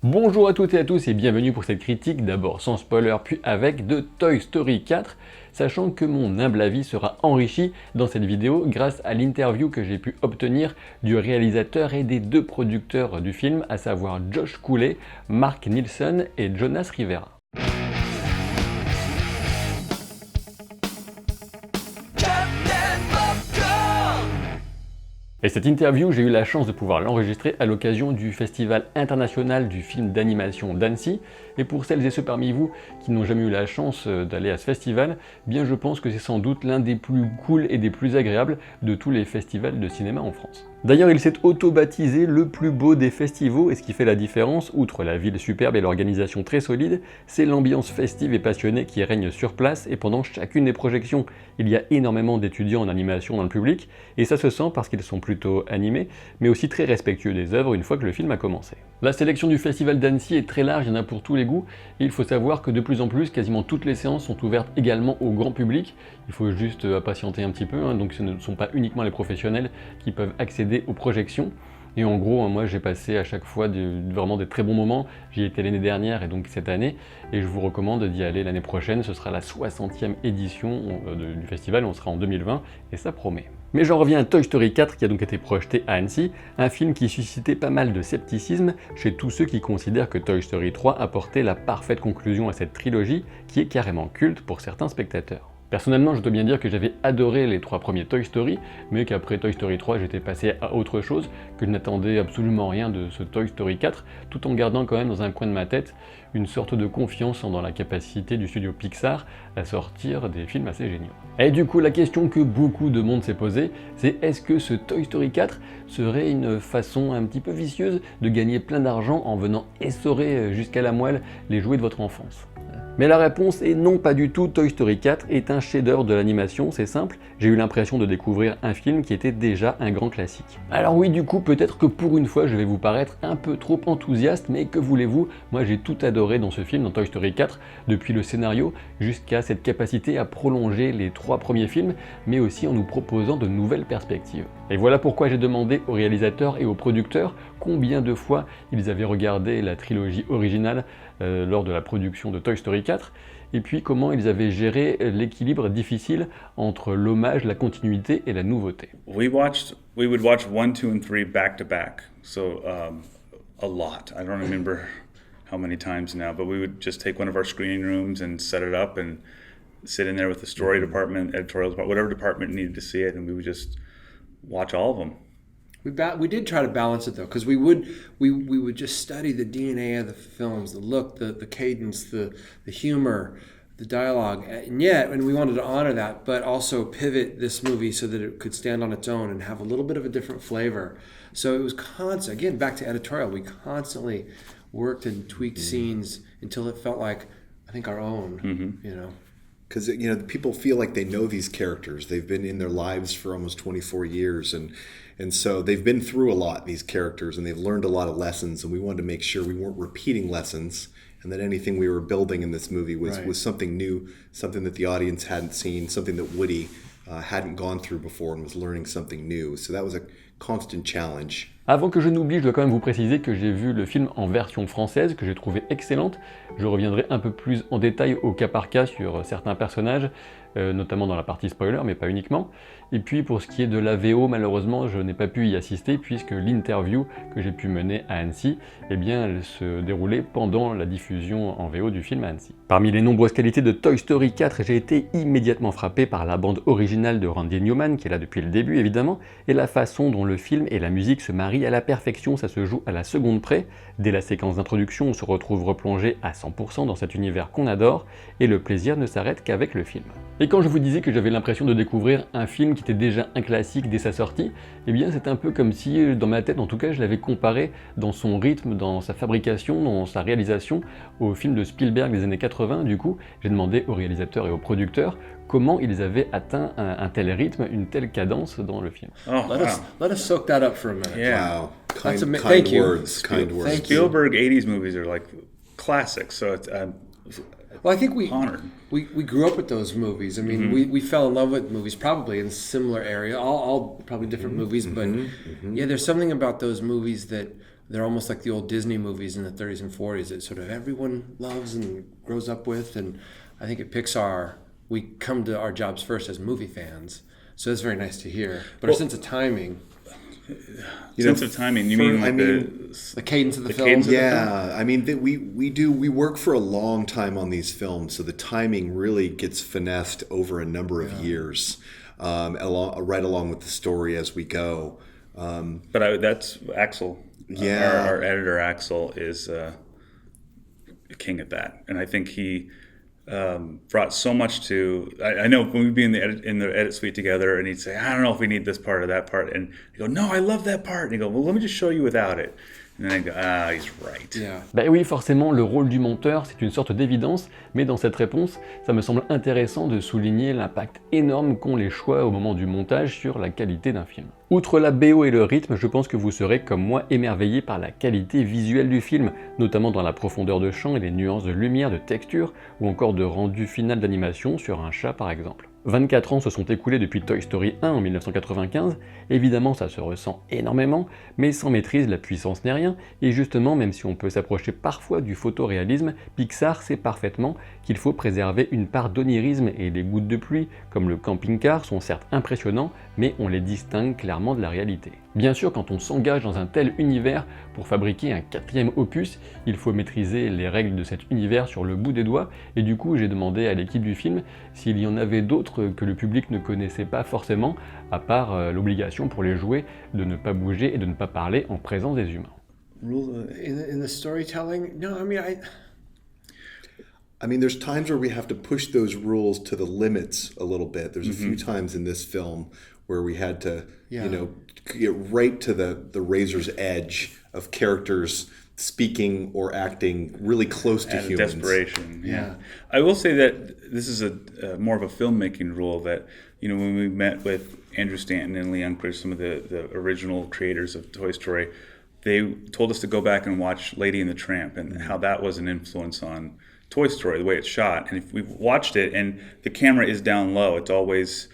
Bonjour à toutes et à tous et bienvenue pour cette critique, d'abord sans spoiler puis avec, de Toy Story 4, sachant que mon humble avis sera enrichi dans cette vidéo grâce à l'interview que j'ai pu obtenir du réalisateur et des deux producteurs du film, à savoir Josh Cooley, Marl Nielsen et Jonas Rivera. Et cette interview, j'ai eu la chance de pouvoir l'enregistrer à l'occasion du Festival international du film d'animation d'Annecy. Et pour celles et ceux parmi vous qui n'ont jamais eu la chance d'aller à ce festival, bien je pense que c'est sans doute l'un des plus cool et des plus agréables de tous les festivals de cinéma en France. D'ailleurs, il s'est auto-baptisé le plus beau des festivals, et ce qui fait la différence, outre la ville superbe et l'organisation très solide, c'est l'ambiance festive et passionnée qui règne sur place, et pendant chacune des projections, il y a énormément d'étudiants en animation dans le public, et ça se sent parce qu'ils sont plutôt animés, mais aussi très respectueux des œuvres une fois que le film a commencé. La sélection du festival d'Annecy est très large, il y en a pour tous les goûts, et il faut savoir que de plus en plus, quasiment toutes les séances sont ouvertes également au grand public. Il faut juste patienter un petit peu, donc ce ne sont pas uniquement les professionnels qui peuvent accéder aux projections. Et en gros, moi j'ai passé à chaque fois vraiment des très bons moments. J'y étais l'année dernière et donc cette année, et je vous recommande d'y aller l'année prochaine. Ce sera la 60e édition du festival, on sera en 2020 et ça promet. Mais j'en reviens à Toy Story 4 qui a donc été projeté à Annecy, un film qui suscitait pas mal de scepticisme chez tous ceux qui considèrent que Toy Story 3 apportait la parfaite conclusion à cette trilogie qui est carrément culte pour certains spectateurs. Personnellement, je dois bien dire que j'avais adoré les trois premiers Toy Story, mais qu'après Toy Story 3, j'étais passé à autre chose, que je n'attendais absolument rien de ce Toy Story 4, tout en gardant quand même dans un coin de ma tête une sorte de confiance dans la capacité du studio Pixar à sortir des films assez géniaux. Et du coup, la question que beaucoup de monde s'est posée, c'est est-ce que ce Toy Story 4 serait une façon un petit peu vicieuse de gagner plein d'argent en venant essorer jusqu'à la moelle les jouets de votre enfance ? Mais la réponse est non, pas du tout. Toy Story 4 est un chef-d'œuvre de l'animation, c'est simple, j'ai eu l'impression de découvrir un film qui était déjà un grand classique. Alors oui, du coup, peut-être que pour une fois, je vais vous paraître un peu trop enthousiaste, mais que voulez-vous, moi j'ai tout adoré dans ce film, dans Toy Story 4, depuis le scénario jusqu'à cette capacité à prolonger les trois premiers films, mais aussi en nous proposant de nouvelles perspectives. Et voilà pourquoi j'ai demandé aux réalisateurs et aux producteurs combien de fois ils avaient regardé la trilogie originale lors de la production de Toy Story 4, et puis comment ils avaient géré l'équilibre difficile entre l'hommage, la continuité et la nouveauté. We would watch 1, 2, and 3 back to back, so a lot. I don't remember how many times now, but we would just take one of our screening rooms and set it up and sit in there with the story department, editorial department, whatever department needed to see it, and we would just watch all of them. We did try to balance it though, because we would just study the DNA of the films, the look, the cadence, the humor, the dialogue, and we wanted to honor that, but also pivot this movie so that it could stand on its own and have a little bit of a different flavor. So it was constant. Again, back to editorial, we constantly worked and tweaked scenes until it felt like, I think, our own. You know. Because people feel like they know these characters. They've been in their lives for almost 24 years, and so they've been through a lot, these characters, and they've learned a lot of lessons, and we wanted to make sure we weren't repeating lessons, and that anything we were building in this movie was something new, something that the audience hadn't seen, something that Woody hadn't gone through before and was learning something new. So that was a constant challenge. Avant que je n'oublie, je dois quand même vous préciser que j'ai vu le film en version française, que j'ai trouvé excellente. Je reviendrai un peu plus en détail au cas par cas sur certains personnages, notamment dans la partie spoiler, mais pas uniquement. Et puis pour ce qui est de la VO, malheureusement, je n'ai pas pu y assister puisque l'interview que j'ai pu mener à Annecy, eh bien, elle se déroulait pendant la diffusion en VO du film à Annecy. Parmi les nombreuses qualités de Toy Story 4, j'ai été immédiatement frappé par la bande originale de Randy Newman, qui est là depuis le début évidemment, et la façon dont le film et la musique se marient à la perfection, ça se joue à la seconde près. Dès la séquence d'introduction, on se retrouve replongé à 100% dans cet univers qu'on adore, et le plaisir ne s'arrête qu'avec le film. Et quand je vous disais que j'avais l'impression de découvrir un film qui était déjà un classique dès sa sortie, eh bien c'est un peu comme si, dans ma tête en tout cas, je l'avais comparé dans son rythme, dans sa fabrication, dans sa réalisation, au film de Spielberg des années 80. Du coup, j'ai demandé aux réalisateurs et aux producteurs comment ils avaient atteint un tel rythme, une telle cadence dans le film. Oh, Let us soak that up for a minute. Yeah. Wow. Thank you. Kind words. Spielberg 80s movies are like classics, so it's Well, I think honored. we grew up with those movies. I mean, we fell in love with movies probably in a similar area, all probably different movies, but yeah, there's something about those movies that they're almost like the old Disney movies in the 30s and 40s that sort of everyone loves and grows up with. And I think at Pixar, we come to our jobs first as movie fans. So that's very nice to hear. But our sense of timing... Sense of timing. You mean the cadence of the film? Yeah, I mean we work for a long time on these films, so the timing really gets finessed over a number of years, right along with the story as we go. But that's Axel. Yeah, our editor Axel is king at that, and I think he brought so much to. I know when we'd be in the edit suite together, and he'd say, "I don't know if we need this part or that part," and I go, "No, I love that part." And he go, "Well, let me just show you without it." And then I go, he's right. Yeah. Ben oui, forcément, le rôle du monteur, c'est une sorte d'évidence, mais dans cette réponse, ça me semble intéressant de souligner l'impact énorme qu'ont les choix au moment du montage sur la qualité d'un film. Outre la BO et le rythme, je pense que vous serez, comme moi, émerveillé par la qualité visuelle du film, notamment dans la profondeur de champ et les nuances de lumière, de texture, ou encore de rendu final d'animation sur un chat par exemple. 24 ans se sont écoulés depuis Toy Story 1 en 1995, évidemment ça se ressent énormément, mais sans maîtrise la puissance n'est rien, et justement même si on peut s'approcher parfois du photoréalisme, Pixar sait parfaitement qu'il faut préserver une part d'onirisme et les gouttes de pluie, comme le camping-car, sont certes impressionnants, mais on les distingue clairement de la réalité. Bien sûr, quand on s'engage dans un tel univers pour fabriquer un 4e opus, il faut maîtriser les règles de cet univers sur le bout des doigts, et du coup j'ai demandé à l'équipe du film s'il y en avait d'autres que le public ne connaissait pas forcément, à part l'obligation pour les jouets de ne pas bouger et de ne pas parler en présence des humains. In the storytelling, no, I mean, there's times where we have to push those rules to the limits a little bit. There's a few times in this film where we had to, get right to the razor's edge of characters speaking or acting really close to humans. Desperation. Yeah. I will say that this is a more of a filmmaking rule that, when we met with Andrew Stanton and Leon Chris, some of the original creators of Toy Story, they told us to go back and watch Lady and the Tramp and how that was an influence on Toy Story, the way it's shot. And if we've watched it and the camera is down low, it's always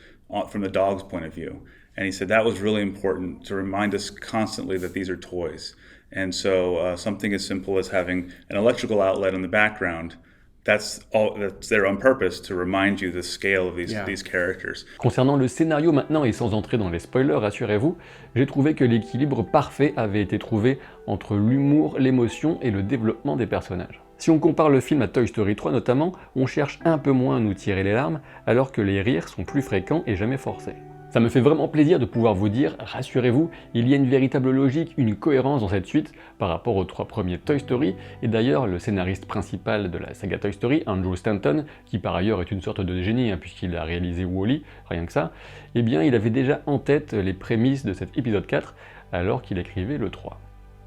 from the dog's point of view. And he said that was really important to remind us constantly that these are toys. And so something as simple as having an electrical outlet in the background, that's there on purpose to remind you the scale of these characters. Concernant le scénario maintenant et sans entrer dans les spoilers, rassurez-vous, j'ai trouvé que l'équilibre parfait avait été trouvé entre l'humour, l'émotion et le développement des personnages. Si on compare le film à Toy Story 3 notamment, on cherche un peu moins à nous tirer les larmes, alors que les rires sont plus fréquents et jamais forcés. Ça me fait vraiment plaisir de pouvoir vous dire, rassurez-vous, il y a une véritable logique, une cohérence dans cette suite par rapport aux 3 premiers Toy Story, et d'ailleurs le scénariste principal de la saga Toy Story, Andrew Stanton, qui par ailleurs est une sorte de génie puisqu'il a réalisé Wall-E, rien que ça, eh bien il avait déjà en tête les prémices de cet épisode 4 alors qu'il écrivait le 3.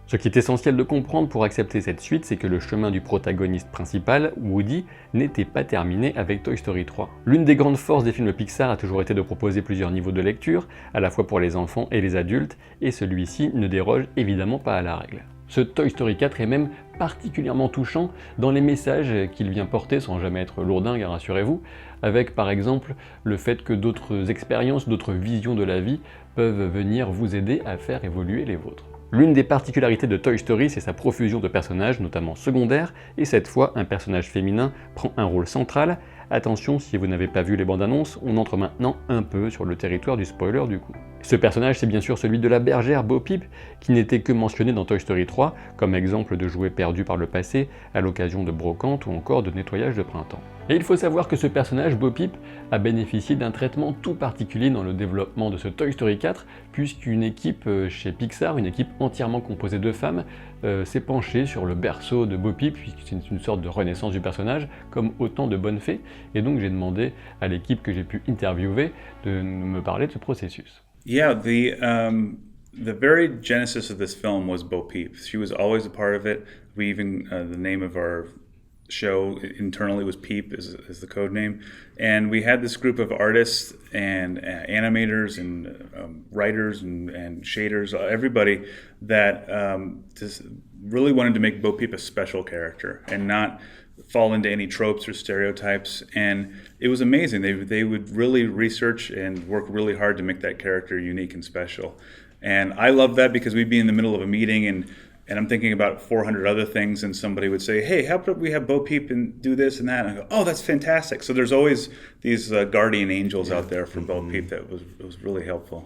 Ce qui est essentiel de comprendre pour accepter cette suite, c'est que le chemin du protagoniste principal, Woody, n'était pas terminé avec Toy Story 3. L'une des grandes forces des films Pixar a toujours été de proposer plusieurs niveaux de lecture, à la fois pour les enfants et les adultes, et celui-ci ne déroge évidemment pas à la règle. Ce Toy Story 4 est même particulièrement touchant dans les messages qu'il vient porter, sans jamais être lourdingue, rassurez-vous, avec par exemple le fait que d'autres expériences, d'autres visions de la vie peuvent venir vous aider à faire évoluer les vôtres. L'une des particularités de Toy Story, c'est sa profusion de personnages, notamment secondaires, et cette fois, un personnage féminin prend un rôle central. Attention, si vous n'avez pas vu les bandes annonces, on entre maintenant un peu sur le territoire du spoiler du coup. Ce personnage, c'est bien sûr celui de la bergère Bo Peep, qui n'était que mentionné dans Toy Story 3, comme exemple de jouet perdu par le passé, à l'occasion de brocantes ou encore de nettoyage de printemps. Et il faut savoir que ce personnage, Bo Peep, a bénéficié d'un traitement tout particulier dans le développement de ce Toy Story 4, puisqu'une équipe chez Pixar, une équipe entièrement composée de femmes, s'est penchée sur le berceau de Bo Peep, puisque c'est une sorte de renaissance du personnage, comme autant de bonnes fées, et donc j'ai demandé à l'équipe que j'ai pu interviewer de me parler de ce processus. Yeah, the very genesis of this film was Bo Peep. She was always a part of it. We even, the name of our show internally was Peep is the code name. And we had this group of artists and animators and writers and shaders, everybody that just really wanted to make Bo Peep a special character and not fall into any tropes or stereotypes, and it was amazing. They would really research and work really hard to make that character unique and special. And I love that because we'd be in the middle of a meeting and and I'm thinking about 400 other things, and somebody would say, hey, how about we have Bo Peep and do this and that? And I go, oh, that's fantastic. So there's always these guardian angels out there for Bo Peep that was really helpful.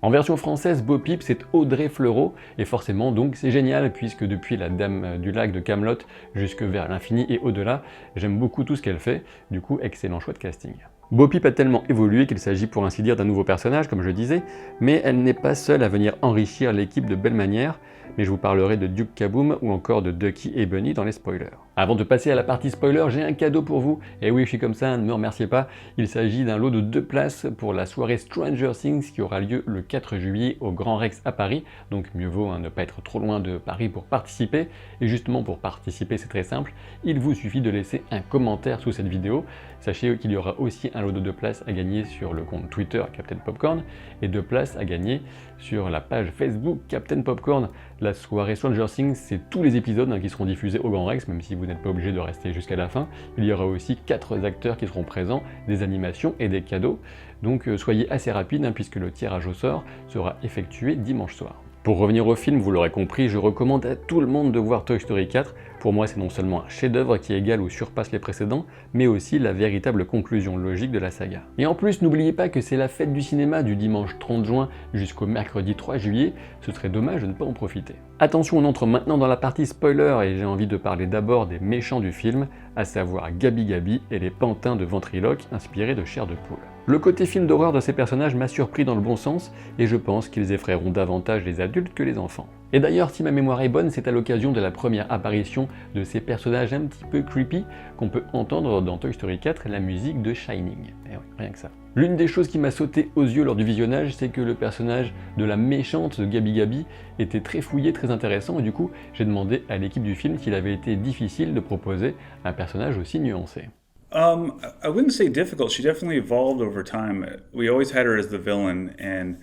En version française, Bo Peep, c'est Audrey Fleurot, et forcément donc c'est génial, puisque depuis la Dame du Lac de Camelot jusque vers l'infini et au-delà, j'aime beaucoup tout ce qu'elle fait, du coup excellent choix de casting. Bo Peep a tellement évolué qu'il s'agit pour ainsi dire d'un nouveau personnage, comme je disais, mais elle n'est pas seule à venir enrichir l'équipe de belle manière, mais je vous parlerai de Duke Kaboom ou encore de Ducky et Bunny dans les spoilers. Avant de passer à la partie spoiler, j'ai un cadeau pour vous, et oui je suis comme ça, ne me remerciez pas, il s'agit d'un lot de 2 places pour la soirée Stranger Things qui aura lieu le 4 juillet au Grand Rex à Paris, donc mieux vaut ne pas être trop loin de Paris pour participer, et justement pour participer c'est très simple, il vous suffit de laisser un commentaire sous cette vidéo, sachez qu'il y aura aussi un lot de 2 places à gagner sur le compte Twitter Captain Popcorn, et 2 places à gagner sur la page Facebook Captain Popcorn. La soirée Stranger Things, c'est tous les épisodes qui seront diffusés au Grand Rex, même si vous n'êtes pas obligé de rester jusqu'à la fin. Il y aura aussi 4 acteurs qui seront présents, des animations et des cadeaux. Donc soyez assez rapide puisque le tirage au sort sera effectué dimanche soir. Pour revenir au film, vous l'aurez compris, je recommande à tout le monde de voir Toy Story 4. Pour moi, c'est non seulement un chef-d'œuvre qui égale ou surpasse les précédents, mais aussi la véritable conclusion logique de la saga. Et en plus, n'oubliez pas que c'est la fête du cinéma du dimanche 30 juin jusqu'au mercredi 3 juillet, ce serait dommage de ne pas en profiter. Attention, on entre maintenant dans la partie spoiler et j'ai envie de parler d'abord des méchants du film, à savoir Gabi Gabi et les pantins de ventriloque inspirés de chair de poule. Le côté film d'horreur de ces personnages m'a surpris dans le bon sens et je pense qu'ils effrayeront davantage les adultes que les enfants. Et d'ailleurs, si ma mémoire est bonne, c'est à l'occasion de la première apparition de ces personnages un petit peu creepy qu'on peut entendre dans Toy Story 4 la musique de Shining. Et oui, rien que ça. L'une des choses qui m'a sauté aux yeux lors du visionnage, c'est que le personnage de la méchante Gabi Gabi était très fouillé, très intéressant, et du coup, j'ai demandé à l'équipe du film s'il avait été difficile de proposer un personnage aussi nuancé. I wouldn't say difficult. She definitely evolved over time. We always had her as the villain, and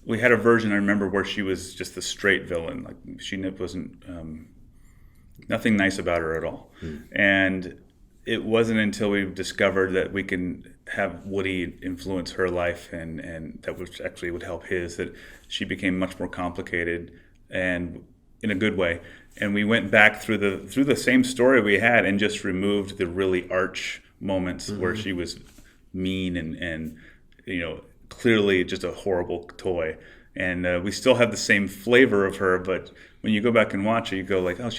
we had a version, I remember, where she was just the straight villain. Like, she wasn't, nothing nice about her at all. And it wasn't until we discovered that we can have Woody influence her life and that which actually would help his, that she became much more complicated and in a good way. And we went back through the same story we had and just removed the really arch moments where she was mean and you know, clearly just a horrible toy. And we still have the same flavor of her, but when you go back and watch it, you go like, oh,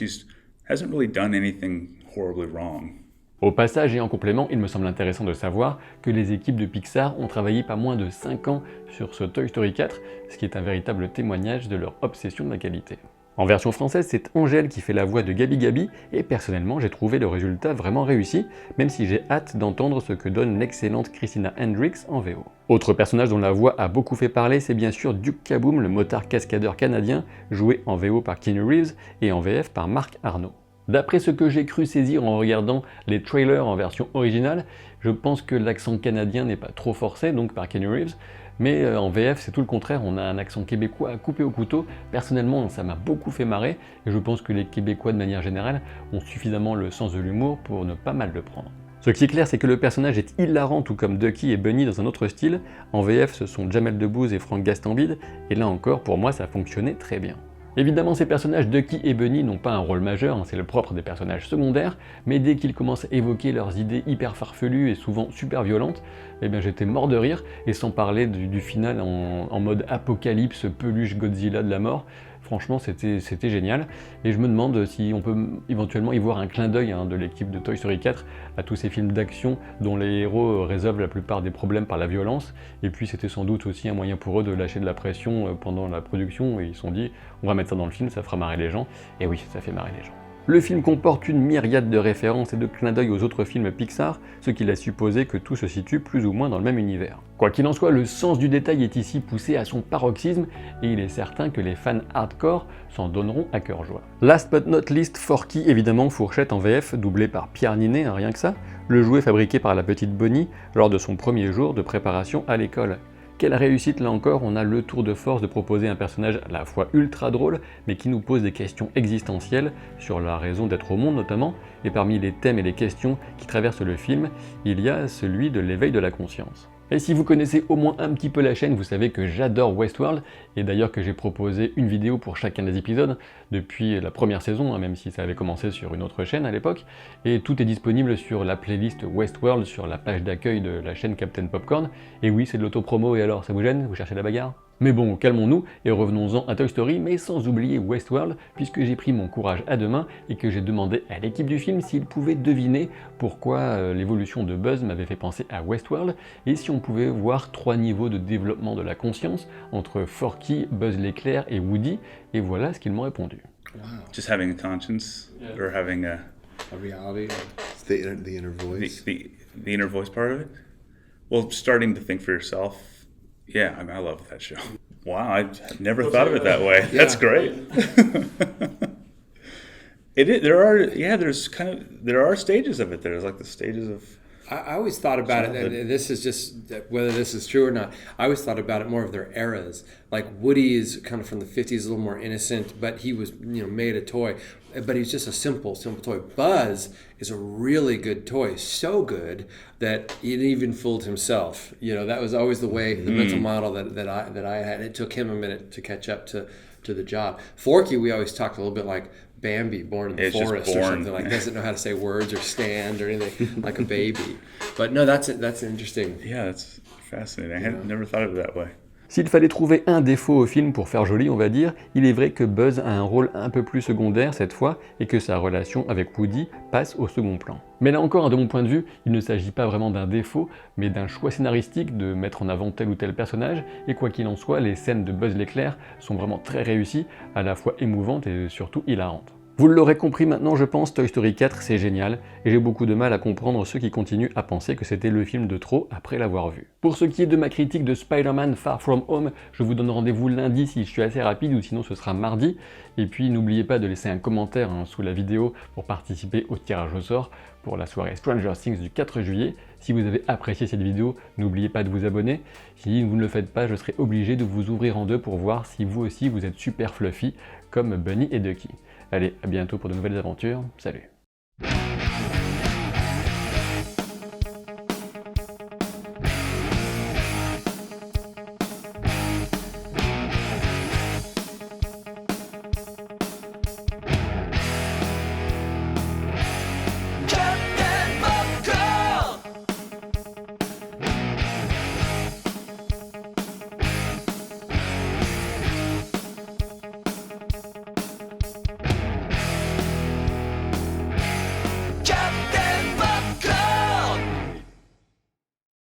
hasn't really done anything horribly wrong. Au passage et en complément, il me semble intéressant de savoir que les équipes de Pixar ont travaillé pas moins de 5 ans sur ce Toy Story 4, ce qui est un véritable témoignage de leur obsession de la qualité. En version française, c'est Angèle qui fait la voix de Gabi Gabi, et personnellement j'ai trouvé le résultat vraiment réussi, même si j'ai hâte d'entendre ce que donne l'excellente Christina Hendricks en VO. Autre personnage dont la voix a beaucoup fait parler, c'est bien sûr Duke Kaboom, le motard cascadeur canadien, joué en VO par Keanu Reeves et en VF par Marc Arnaud. D'après ce que j'ai cru saisir en regardant les trailers en version originale, je pense que l'accent canadien n'est pas trop forcé, donc par Keanu Reeves, mais en VF c'est tout le contraire, on a un accent québécois à couper au couteau. Personnellement ça m'a beaucoup fait marrer, et je pense que les Québécois de manière générale ont suffisamment le sens de l'humour pour ne pas mal le prendre. Ce qui est clair, c'est que le personnage est hilarant, tout comme Ducky et Bunny dans un autre style. En VF ce sont Jamel Debbouze et Franck Gastambide, et là encore pour moi ça fonctionnait très bien. Évidemment, ces personnages Ducky et Bunny n'ont pas un rôle majeur, c'est le propre des personnages secondaires, mais dès qu'ils commencent à évoquer leurs idées hyper farfelues et souvent super violentes, eh bien j'étais mort de rire, et sans parler du final en mode apocalypse, peluche Godzilla de la mort. Franchement, c'était génial, et je me demande si on peut éventuellement y voir un clin d'œil de l'équipe de Toy Story 4 à tous ces films d'action dont les héros résolvent la plupart des problèmes par la violence, et puis c'était sans doute aussi un moyen pour eux de lâcher de la pression pendant la production, et ils se sont dit on va mettre ça dans le film, ça fera marrer les gens, et oui, ça fait marrer les gens. Le film comporte une myriade de références et de clins d'œil aux autres films Pixar, ce qui laisse supposer que tout se situe plus ou moins dans le même univers. Quoi qu'il en soit, le sens du détail est ici poussé à son paroxysme, et il est certain que les fans hardcore s'en donneront à cœur joie. Last but not least, Forky, évidemment Fourchette en VF, doublé par Pierre Ninet, rien que ça, le jouet fabriqué par la petite Bonnie lors de son premier jour de préparation à l'école. Quelle réussite là encore, on a le tour de force de proposer un personnage à la fois ultra drôle, mais qui nous pose des questions existentielles, sur la raison d'être au monde notamment, et parmi les thèmes et les questions qui traversent le film, il y a celui de l'éveil de la conscience. Et si vous connaissez au moins un petit peu la chaîne, vous savez que j'adore Westworld, et d'ailleurs que j'ai proposé une vidéo pour chacun des épisodes, depuis la première saison, hein, même si ça avait commencé sur une autre chaîne à l'époque, et tout est disponible sur la playlist Westworld, sur la page d'accueil de la chaîne Captain Popcorn, et oui, c'est de l'autopromo, et alors, ça vous gêne? Vous cherchez la bagarre? Mais bon, calmons-nous et revenons-en à Toy Story, mais sans oublier Westworld, puisque j'ai pris mon courage à deux mains et que j'ai demandé à l'équipe du film s'ils pouvaient deviner pourquoi l'évolution de Buzz m'avait fait penser à Westworld, et si on pouvait voir 3 niveaux de développement de la conscience entre Forky, Buzz l'éclair et Woody, et voilà ce qu'ils m'ont répondu. Wow. Just having a conscience, or having a reality. It's the inner voice. the inner voice part of it. Well, starting to think for yourself. Yeah, I mean, I love that show. Wow, I never thought of it that way. Yeah. That's great. It is, there are stages of it. There's like the stages of. I always thought about it, and this is just whether this is true or not. I always thought about it more of their eras. Like Woody is kind of from the 50s, a little more innocent, but he was made a toy. But he's just a simple toy. Buzz is a really good toy, so good that it even fooled himself. That was always the way, the mental model that I had. It took him a minute to catch up to the job. Forky, we always talked a little bit like Bambi, born in the forest or something, like doesn't know how to say words or stand or anything, like a baby. But no, that's interesting. Yeah, that's fascinating. I had never thought of it that way. S'il fallait trouver un défaut au film pour faire joli, on va dire, il est vrai que Buzz a un rôle un peu plus secondaire cette fois et que sa relation avec Woody passe au second plan. Mais là encore, de mon point de vue, il ne s'agit pas vraiment d'un défaut, mais d'un choix scénaristique de mettre en avant tel ou tel personnage, et quoi qu'il en soit, les scènes de Buzz l'éclair sont vraiment très réussies, à la fois émouvantes et surtout hilarantes. Vous l'aurez compris maintenant, je pense, Toy Story 4 c'est génial, et j'ai beaucoup de mal à comprendre ceux qui continuent à penser que c'était le film de trop après l'avoir vu. Pour ce qui est de ma critique de Spider-Man Far From Home, je vous donne rendez-vous lundi si je suis assez rapide, ou sinon ce sera mardi, et puis n'oubliez pas de laisser un commentaire sous la vidéo pour participer au tirage au sort pour la soirée Stranger Things du 4 juillet. Si vous avez apprécié cette vidéo, n'oubliez pas de vous abonner. Si vous ne le faites pas, je serai obligé de vous ouvrir en deux pour voir si vous aussi vous êtes super fluffy comme Bunny et Ducky. Allez, à bientôt pour de nouvelles aventures, salut!